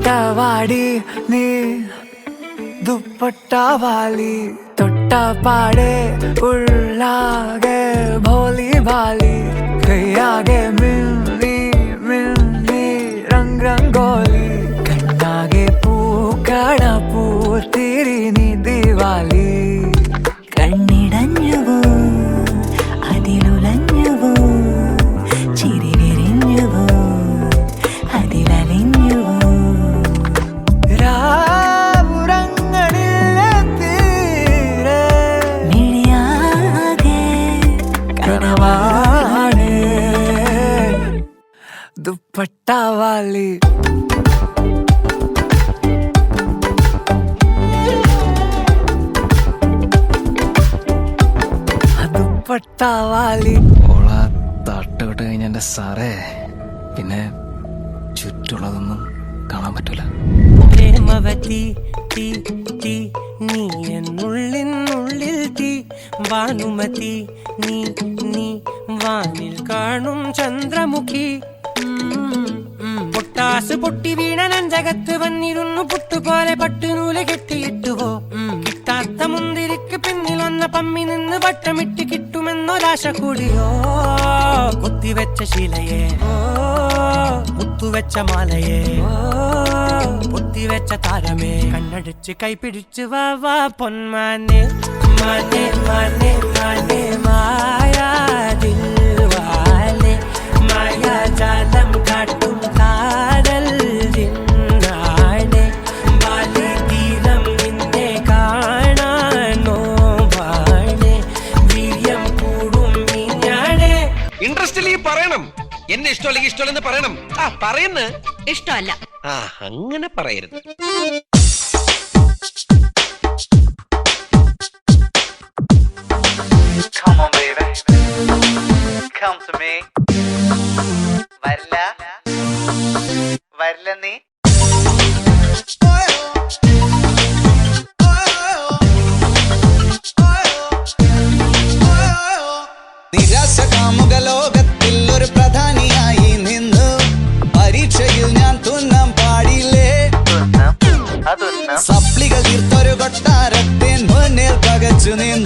പാട്ടവാടി നീ ദുപ്പട്ട വാലി തൊട്ട പാടെ ഉള്ളാകെ ഭോലി ഭാലി കയ്യാകെ മിന്നി മിന്നി രംഗ് രംഗോലി കണ്ണാകെ പൂക്കട പൂത്തിരി നീ ദിവാലി കണ്ണിടഞ്ഞുവോ അതിലുലഞ്ഞുവോ ചിരി വിരിഞ്ഞുവോ അതിലലിഞ്ഞുവോ മിഴിയാകെ കനവാണ് ദുപ്പട്ട വാലി ഓള തട്ടുവിട്ട് കഴിഞ്ഞ എന്റെ സാറേ പിന്നെ ചുറ്റുള്ളതൊന്നും കാണാൻ പറ്റൂല. പ്രേമവതി തീ തീ നീ എന്നുള്ളിനുള്ളിൽ തീ ഭാനുമതി നീ നീ വാനിൽ കാണും ചന്ദ്രമുഖി പൊട്ടാസ് പൊട്ടി വീണ നെഞ്ചകത്ത് വന്നിരുന്നു പുട്ടുപോലെ പട്ടുനൂല് കെട്ടിയിട്ടുവോ കിട്ടാത്ത മുന്തിരിക്ക് പിന്നിലൊന്ന പമ്മി നിന്ന് വട്ടമിട്ട് കിട്ടുമെന്നൊരാശ കൂടിയോ കുത്തിവെച്ച ശീലയെ മുത്തുവെച്ച മാലയെ പൊത്തിവെച്ച താരമേ കണ്ണടിച്ച് കൈപിടിച്ച് വാ വാ പൊന്മാനെ മാനെ മാനെ മാനെ മായാ ദിൽവാലെ മായാജാലം കാട്ടും കാതൽ ജിന്നാടെ ബാലി തീരം നിന്നെ കാണാനോ വാടെ വീര്യം കൂടും മിഞ്ഞാടെ. ഇൻട്രസ്റ്റിൽ പറയണം. എന്നെ ഇഷ്ടമല്ലെങ്കിൽ ഇഷ്ടമല്ലെന്ന് പറയണം. പറയുന്ന ഇഷ്ടമല്ല. അങ്ങനെ പറയരുത്. Come on, baby. Come to me. വരില്ല നീ. നിരാശ കാമുക ലോകത്തിൽ ഒരു പ്രധാനിയായി നിന്നു പരീക്ഷയിൽ ഞാൻ തുന്നാൻ പാടില്ലേ. സപ്ലികൾ തീർത്തൊരു കൊട്ടാരത്തിൻ മുന്നിൽ പകച്ചു നിന്നു